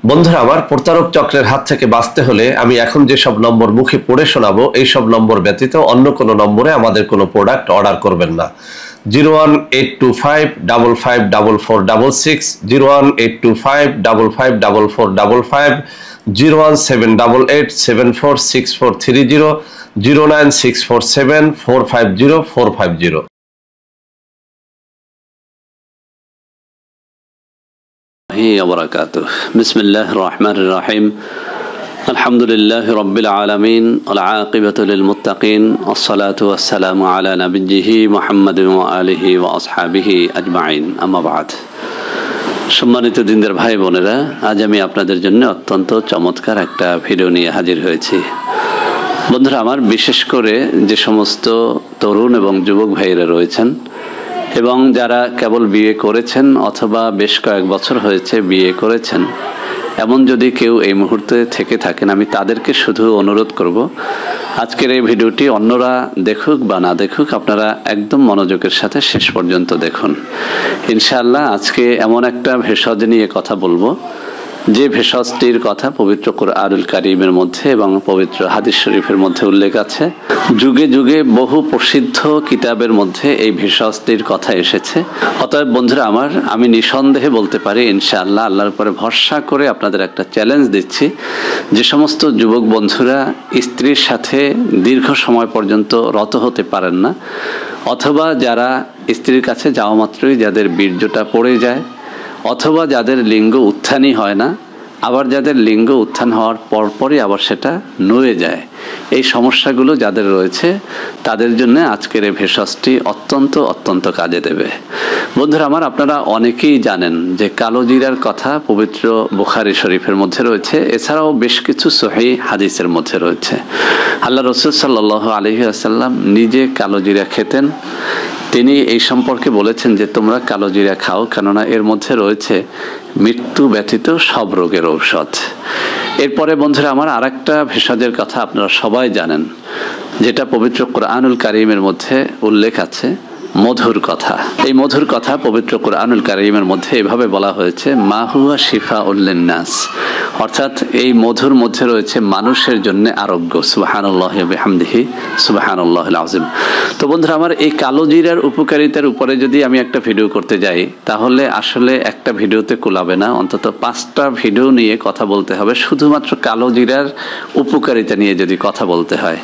বন্ধুরা আমার, প্রতারক চক্রের হাত থেকে বাঁচতে হলে আমি এখন যেসব নম্বর মুখে পড়ে শোনাবো এই সব নম্বর ব্যতীত অন্য কোনো নম্বরে আমাদের কোনো প্রোডাক্ট অর্ডার করবেন না। 01825554466, 01825554455, 01788746430, 09647450450। بسم الله الرحمن الرحيم الحمد لله رب العالمين والعاقبة للمتقين والصلاة والسلام على نبيه محمد وآله وأصحابه أجمعين أما بعد। সম্মানিত দিনদার ভাই বোনেরা, আজ আমি আপনাদের জন্য অত্যন্ত চমৎকার একটা ভিডিও নিয়ে হাজির হয়েছি। বন্ধুরা আমার, বিশেষ করে যে সমস্ত তরুণ এবং যুবক ভাইয়েরা রয়েছেন এবং যারা কেবল বিয়ে করেছেন অথবা বেশ কয়েক বছর হয়েছে বিয়ে করেছেন, এমন যদি কেউ এই মুহূর্তে থেকে থাকেন, আমি তাদেরকে শুধু অনুরোধ করব, আজকের এই ভিডিওটি অন্যরা দেখুক বা না দেখুক, আপনারা একদম মনোযোগের সাথে শেষ পর্যন্ত দেখুন। ইনশাআল্লাহ আজকে এমন একটা ভেষজ নিয়ে কথা বলবো যে ভেষজটির কথা পবিত্র কুরআনুল কারীমের মধ্যে এবং পবিত্র হাদিস শরীফের মধ্যে উল্লেখ আছে। যুগে যুগে বহু প্রসিদ্ধ কিতাবের মধ্যে এই ভেষজটির কথা এসেছে। অতএব বন্ধুরা আমার, আমি নিঃসন্দেহে বলতে পারি ইনশাআল্লাহ, আল্লাহর উপরে ভরসা করে আপনাদের একটা চ্যালেঞ্জ দিচ্ছি, যে সমস্ত যুবক বন্ধুরা স্ত্রীর সাথে দীর্ঘ সময় পর্যন্ত রত হতে পারেন না, অথবা যারা স্ত্রীর কাছে যাওয়া মাত্রই যাদের বীর্যটা পড়ে যায়, অথবা যাদের লিঙ্গ উত্থানই হয় না, আবার যাদের লিঙ্গ উত্থান হওয়ার পরপরই আবার সেটা নুয়ে যায়, এই সমস্যাগুলো যাদের রয়েছে তাদের জন্য আজকের এই ভেষজটি অত্যন্ত অত্যন্ত কাজে দেবে। বন্ধুরা আমার, আপনারা অনেকেই জানেন যে কালো জিরার কথা পবিত্র বুখারী শরীফের মধ্যে রয়েছে, এছাড়াও বেশ কিছু সহিহ হাদিসের মধ্যে রয়েছে। আল্লাহ রাসূল সাল্লাল্লাহু আলাইহি ওয়াসাল্লাম নিজে কালো জিরা খেতেন। তিনি এই সম্পর্কে বলেছেন যে তোমরা কালো জিরা খাও, কেননা এর মধ্যে রয়েছে মৃত্যু ব্যতীত সব রোগের ঔষধ। এরপরে বন্ধুরা আমার, আরেকটা ভেষজের কথা আপনারা সবাই জানেন, যেটা পবিত্র কুরআনুল কারীমের মধ্যে উল্লেখ আছে, মধুর কথা। এই মধুর কথা পবিত্র কুরআনুল কারীমের মধ্যে এভাবে বলা হয়েছে, মা হুয়া শিফাউল লিন্নাস, অর্থাৎ এই মধুর মধ্যে রয়েছে মানুষের জন্য আরোগ্য। সুবহানাল্লাহি ওয়া বিহামদিহি সুবহানাল্লাহিল আযীম। তো বন্ধুরা আমার, এই কালো জিরার উপকারিতার উপরে যদি আমি একটা ভিডিও করতে যাই, তাহলে আসলে একটা ভিডিওতে কুলাবে না, অন্তত 5টা ভিডিও নিয়ে কথা বলতে হবে শুধুমাত্র কালো জিরার উপকারিতা নিয়ে যদি কথা বলতে হয়।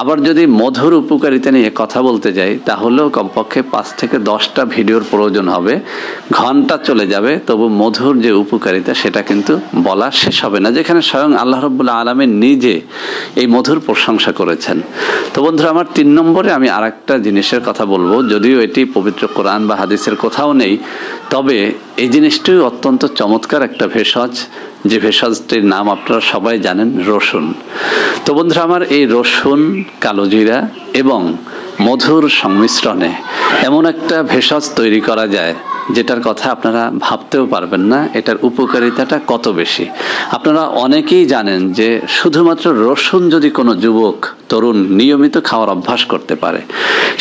আবার যদি মধুর উপকারিতা নিয়ে কথা বলতে যাই, তাহলেও কমপক্ষে 5 থেকে 10টা ভিডিওর প্রয়োজন হবে, ঘন্টা চলে যাবে, তবু মধুর যে উপকারিতা সেটা কিন্তু বলা শেষ হবে না, যেখানে স্বয়ং আল্লাহ রাব্বুল আলামিন নিজে এই মধুর প্রশংসা করেছেন। তো বন্ধুরা আমার, 3 নম্বরে আমি আরেকটা জিনিসের কথা বলবো, যদিও এটি পবিত্র কোরআন বা হাদিসের কোথাও নেই, তবে এই জিনিসটি অত্যন্ত চমৎকার একটা ভেষজ, যে ভেষজটির নাম আপনারা সবাই জানেন, রসুন। তো বন্ধুরা আমার, এই রসুন, কালো জিরা এবং মধুর সংমিশ্রণে এমন একটা ভেষজ তৈরি করা যায় যেটার কথা আপনারা ভাবতেও পারবেন না এটার উপকারিতাটা কত বেশি। আপনারা অনেকেই জানেন যে শুধুমাত্র রসুন যদি কোনো যুবক তরুণ নিয়মিত খাওয়ার অভ্যাস করতে পারে,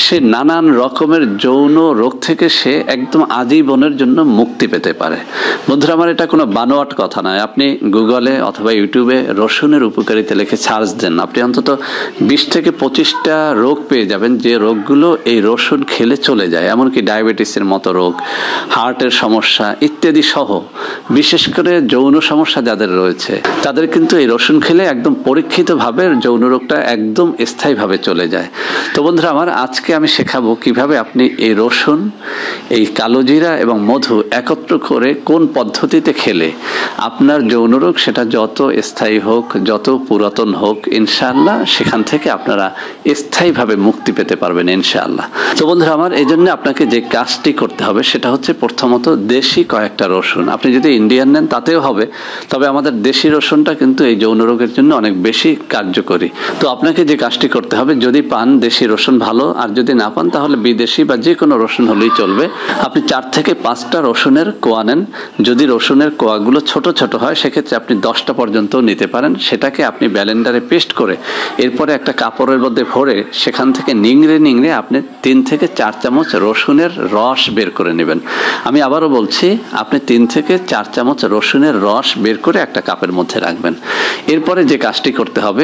সে নানান রকমের যৌন রোগ থেকে সে একদম আজীবনের জন্য মুক্তি পেতে পারে। বন্ধুরা আমার, এটা কোনো বানোয়াট কথা নয়। আপনি গুগলে অথবা ইউটিউবে রসুনের উপকারিতা লিখে সার্চ দেন, আপনি অন্তত 20 থেকে 25টা রোগ পেয়ে যাবেন, যে রোগগুলো এই রসুন খেলে চলে যায়। এমনকি ডায়াবেটিসের মতো রোগ, হার্টের সমস্যা ইত্যাদি সহ, বিশেষ করে যৌন সমস্যা যাদের রয়েছে তাদের কিন্তু এই রসুন খেলে একদম পরীক্ষিতভাবে যৌন রোগটা একদম স্থায়ীভাবে চলে যায়। তো বন্ধুরা আমার, আজকে আমি শেখাবো কিভাবে আপনি এই রসুন, এই কালো জিরা এবং মধু একত্র করে কোন পদ্ধতিতে খেলে আপনার যৌন রোগ সেটা যত স্থায়ী হোক, যত পুরাতন হোক, ইনশাআল্লাহ সেখান থেকে আপনারা স্থায়ীভাবে মুক্তি পেতে পারবেন ইনশাআল্লাহ। তো বন্ধুরা আমার, এই জন্য আপনাকে যে কাজটি করতে হবে সেটা হচ্ছে প্রথমত দেশি কয়েকটা রসুন। আপনি যদি ইন্ডিয়ান নেন তাতেও হবে, তবে আমাদের দেশি রসুনটা কিন্তু এই যৌন রোগের জন্য অনেক বেশি কার্যকরী। তো আপনাকে যে কাজটি করতে হবে, যদি পান দেশি রসুন ভালো, আর যদি না পান তাহলে বিদেশি বা যে কোনো রসুন হলেই চলবে। আপনি 4 থেকে 5টা রসুনের কোয়া নেন। যদি রসুনের কোয়াগুলো ছোট ছোট হয় সেক্ষেত্রে আপনি 10টা পর্যন্ত নিতে পারেন। সেটাকে আপনি ব্লেন্ডারে পেস্ট করে এরপরে একটা কাপড়ের মধ্যে ভরে সেখান থেকে নিংড়ে নিংড়ে আপনি 3 থেকে 4 চামচ রসুনের রস বের করে নেবেন। আমি আবারও বলছি, আপনি 3 থেকে 4 চামচ রসুনের রস বের করে একটা কাপের মধ্যে রাখবেন। এরপরে যে কাজটি করতে হবে,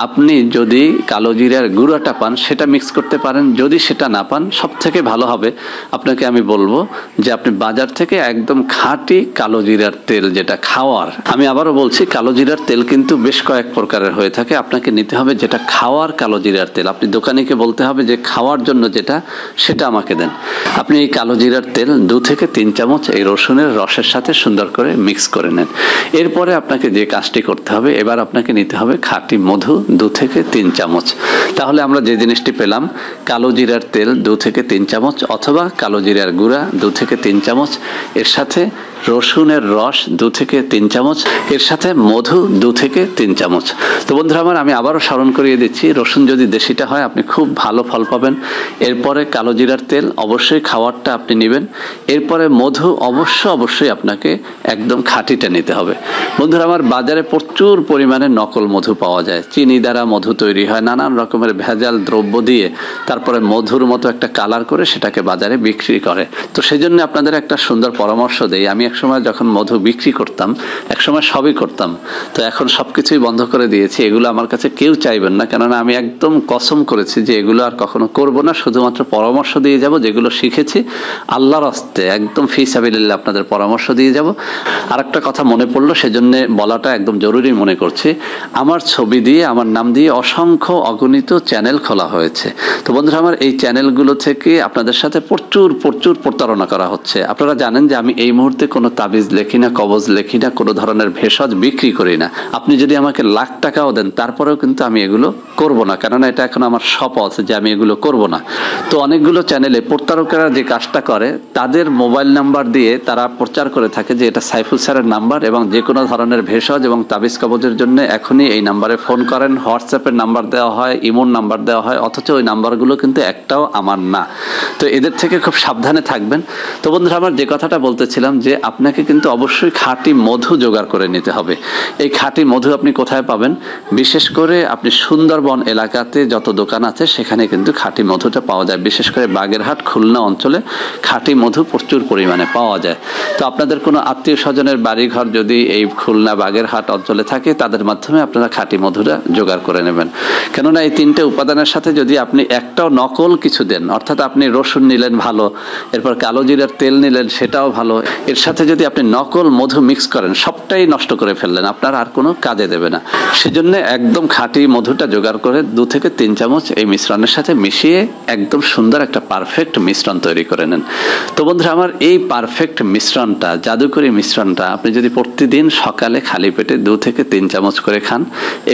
আপনি যদি কালো জিরার গুঁড়াটা পান সেটা মিক্স করতে পারেন, যদি সেটা না পান সব থেকে ভালো হবে আপনাকে আমি বলবো যে আপনি বাজার থেকে একদম খাঁটি কালো জিরার তেল, যেটা খাওয়ার, আমি আবারও বলছি কালো জিরার তেল কিন্তু বেশ কয়েক প্রকারের হয়ে থাকে, আপনাকে নিতে হবে যেটা খাওয়ার কালো জিরার তেল। আপনি দোকানিকে বলতে হবে যে খাওয়ার জন্য যেটা, সেটা আমাকে দেন। আপনি এই কালো জিরার তেল 2 থেকে 3 চামচ এই রসুনের রসের সাথে সুন্দর করে মিক্স করে নেন। এরপরে আপনাকে যে কাজটি করতে হবে, এবার আপনাকে নিতে হবে খাঁটি মধু 2 থেকে 3 চামচ। তাহলে আমরা যে জিনিসটি পেলাম, কালো জিরার তেল 2 থেকে 3 চামচ অথবা কালো জিরার গুঁড়া 2 থেকে 3 চামচ, এর সাথে রসুনের রস 2 থেকে 3 চামচ, এর সাথে মধু 2 থেকে 3 চামচ। তো বন্ধুরা আমার, আমি আবারও স্মরণ করিয়ে দিচ্ছি, রসুন যদি দেশিটা হয় আপনি খুব ভালো ফল পাবেন। এরপরে কালো জিরার তেল অবশ্যই খাওয়ারটা আপনি নেবেন। এরপরে মধু অবশ্যই আপনাকে একদম খাঁটিটা নিতে হবে। বন্ধুরা আমার, বাজারে প্রচুর পরিমাণে নকল মধু পাওয়া যায়, চিনি দ্বারা মধু তৈরি হয়, নানান রকমের ভেজাল দ্রব্য দিয়ে তারপরে মধুর মতো একটা কালার করে সেটাকে বাজারে বিক্রি করে। তো সেই জন্য আপনাদের একটা সুন্দর পরামর্শ দেই, আমি একসময় যখন মধু বিক্রি করতাম, একসময় সবই করতাম, তো এখন সবকিছুই বন্ধ করে দিয়েছি। এগুলো আমার কাছে কেউ চাইবেন না, কেননা আমি একদম কসম করেছি যে এগুলো আর কখনো করব না, শুধুমাত্র পরামর্শ দিয়ে যাব, যেগুলো শিখেছি আল্লাহর হস্তে একদম ফি সাবিলিল্লাহ আপনাদের পরামর্শ দিয়ে যাব। আর একটা কথা মনে পড়লো, সেজন্য বলাটা একদম জরুরি মনে করছি, আমার ছবি দিয়ে, আমার নাম দিয়ে অসংখ্য অগণিত চ্যানেল খোলা হয়েছে। তো বন্ধুরা আমার, এই চ্যানেলগুলো থেকে আপনাদের সাথে প্রচুর প্রতারণা করা হচ্ছে। আপনারা জানেন যে আমি এই মুহূর্তে কোনো তাবিজ লেখি না, কবজ লেখি না, কোনো ধরনের ভেষজ বিক্রি করি না। আপনি যদি আমাকে লাখ টাকাও দেন তারপরেও কিন্তু আমি এগুলো করব না, কেননা এটা এখন আমার শপথ যে আমি এগুলো করব না। তো অনেকগুলো চ্যানেলে প্রতারকেরা যে কাজটা করে, তাদের মোবাইল নাম্বার দিয়ে তারা প্রচার করে থাকে যে এটা সাইফুল স্যারের নাম্বার, এবং যে কোনো ধরনের ভেষজ এবং তাবিজ কবজের জন্য এখনই এই নাম্বারে ফোন করেন। হোয়াটসঅ্যাপের নাম্বার দেওয়া হয়, ইমোর নাম্বার দেওয়া হয়, অথচ ওই নাম্বারগুলো কিন্তু একটাও আমার না। তো এদের থেকে খুব সাবধানে থাকবেন। তো বন্ধুরা আমার, যে কথাটা বলতেছিলাম যে আপনাকে কিন্তু অবশ্যই খাঁটি মধু জোগাড় করে নিতে হবে। এই খাঁটি মধু আপনি কোথায় পাবেন? বিশেষ করে আপনি সুন্দরবন এলাকাতে যত দোকান আছে সেখানে কিন্তু খাঁটি মধুটা পাওয়া যায়। বিশেষ করে বাগেরহাট, খুলনা অঞ্চলে খাঁটি মধু প্রচুর পরিমাণে পাওয়া যায়। তো আপনাদের কোনো আত্মীয় স্বজনের বাড়িঘর যদি এই খুলনা বাগেরহাট অঞ্চলে থাকে, তাদের মাধ্যমে আপনারা খাঁটি মধুটা জোগাড় করে নেবেন। কেননা এই 3টে উপাদানের সাথে যদি আপনি একটাও নকল কিছু দেন, অর্থাৎ আপনি রসুন নিলেন ভালো, এরপর কালো জিরার তেল নিলেন সেটাও ভালো, এর সাথে যদি আপনি নকল মধু মিক্স করেন, সবটাই নষ্ট করে ফেললেন, আপনার আর কোনো কাজে দেবে না। সেজন্য একদম খাঁটি মধুটা জোগাড় করে 2 থেকে 3 চামচ এই মিশ্রণের সাথে মিশিয়ে একদম সুন্দর একটা পারফেক্ট মিশ্রণ তৈরি করে নেন। তো বন্ধুরা আমার, এই পারফেক্ট মিশ্রণটা, জাদুকরি মিশ্রণটা আপনি যদি প্রতিদিন সকালে খালি পেটে 2 থেকে 3 চামচ করে খান,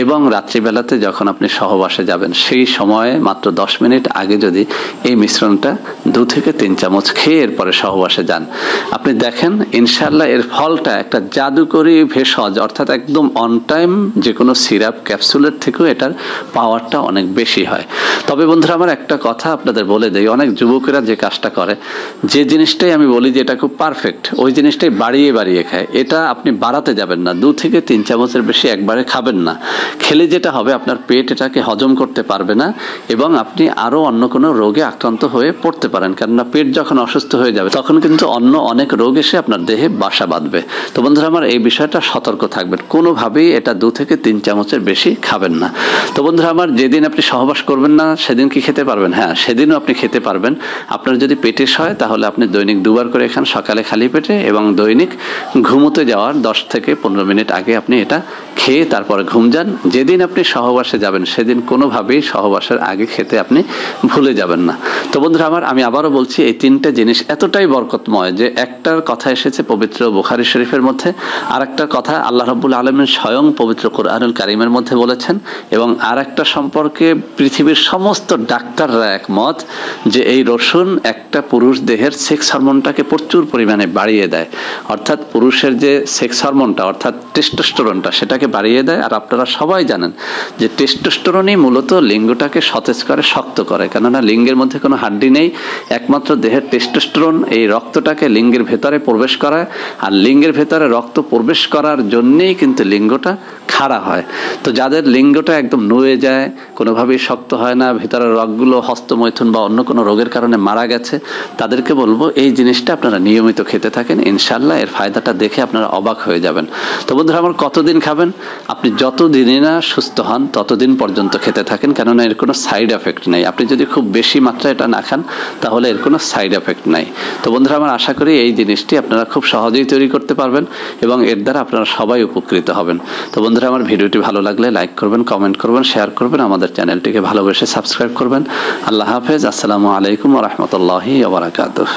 এবং রাত্রিবেলাতে যখন আপনি সহবাসে যাবেন সেই সময়ে মাত্র 10 মিনিট আগে যদি এই মিশ্রণটা 2 থেকে 3 চামচ খেয়ে এরপরে সহবাসে যান, আপনি দেখেন ইনশাআল্লাহ এর ফলটা একটা জাদুকরি ভেষজ, অর্থাৎ একদম অন টাইম যে কোনো সিরাপ ক্যাপসুলের থেকেও এটার পাওয়ারটা অনেক বেশি হয়। তবে বন্ধুরা আমার, একটা কথা আপনাদের বলে দেই, অনেক যুবকেরা যে কাজটা করে, যে জিনিসটাই আমি বলি যে এটা খুব পারফেক্ট, ওই জিনিসটাই বাড়িয়ে খায়। এটা আপনি বাড়াতে যাবেন না, 2 থেকে 3 চামচের বেশি একবারে খাবেন না। খেলে যেটা হবে, আপনার পেট এটাকে হজম করতে পারবে না, এবং আপনি আরো অন্য কোনো রোগে আক্রান্ত হয়ে পড়তে পারেন। কেননা পেট যখন অসুস্থ হয়ে যাবে তখন কিন্তু অন্য অনেক রোগ এসে আপনার দেহে বাসা বাঁধবে। তো বন্ধুরা আমার, এই বিষয়টা সতর্ক থাকবেন, কোনোভাবেই এটা 2 থেকে 3 চামচের বেশি খাবেন না। তো বন্ধুরা আমার, যেদিন আপনি সহবাস করবেন না সেদিন কি খেতে পারবেন? হ্যাঁ, সেদিনও আপনি খেতে পারবেন। আপনার যদি পেটিস হয় তাহলে আপনি দৈনিক 2 বার করে খান, সকালে খালি পেটে এবং দৈনিক ঘুমোতে যাওয়ার 10 থেকে 15 মিনিট আগে আপনি এটা খেয়ে তারপরে ঘুম যান। যেদিন আপনি সহবাসে যাবেন সেদিন কোনোভাবেই সহবাসের আগে খেতে আপনি ভুলে যাবেন না। তো বন্ধুরা আমার, আমি আবারও বলছি, এই 3টে জিনিস এতটাই বরকতময় যে একটার কথা এসেছে পবিত্র বুখারী শরীফের মধ্যে, আর একটা কথা আল্লাহ রাব্বুল আলামিন স্বয়ং পবিত্র কুরআনুল কারীমের মধ্যে বলেছেন, এবং আর একটা সম্পর্কে পৃথিবীর সমস্ত ডাক্তাররা একমত যে এই রসুন একটা পুরুষ দেহের সেক্স হরমোনটাকে প্রচুর পরিমাণে বাড়িয়ে দেয়। অর্থাৎ পুরুষের যে সেক্স হরমোনটা, অর্থাৎ টেস্টোস্টেরনটা, সেটাকে বাড়িয়ে দেয়। আর আপনারা সবাই জানেন যে টেস্টোস্টেরনই মূলত লিঙ্গটাকে সতেজ করে, শক্ত করে, কেননা লিঙ্গের মধ্যে কোনো হাড্ডি নেই, একমাত্র দেহের টেস্টোস্টেরন এই রক্তটাকে লিঙ্গের ভেতরে প্রবেশ করায়, আর লিঙ্গের ভেতরে রক্ত প্রবেশ করার জন্যেই কিন্তু লিঙ্গটা খাড়া হয়। তো যাদের লিঙ্গটা একদম নুয়ে যায়, কোনোভাবেই শক্ত হয় না, ভিতরের রগগুলো হস্তমৈথুন বা অন্য কোনো রোগের কারণে মারা গেছে, তাদেরকে বলবো এই জিনিসটা আপনারা নিয়মিত খেতে থাকেন, ইনশাল্লাহ এর ফায়দাটা দেখে আপনারা অবাক হয়ে যাবেন। তো বন্ধুরা আমার, কতদিন খাবেন? আপনি যতদিনই না সুস্থ হন ততদিন পর্যন্ত খেতে থাকেন, কেননা এর কোনো সাইড এফেক্ট নেই। আপনি যদি খুব বেশি মাত্রায় এটা না খান তাহলে এর কোনো সাইড এফেক্ট নাই। তো বন্ধুরা আমার, আশা করি এই জিনিসটি আপনারা খুব সহজেই তৈরি করতে পারবেন এবং এর দ্বারা আপনারা সবাই উপকৃত হবেন। তো বন্ধুরা আমার, ভিডিওটি ভালো লাগলে লাইক করবেন, কমেন্ট করবেন, শেয়ার করবেন, আমাদের চ্যানেলটিকে ভালোবেসে সাবস্ক্রাইব করবেন। আল্লাহ হাফেজ। আসসালামু আলাইকুম ওয়া রাহমাতুল্লাহি ওয়া বারাকাতুহু।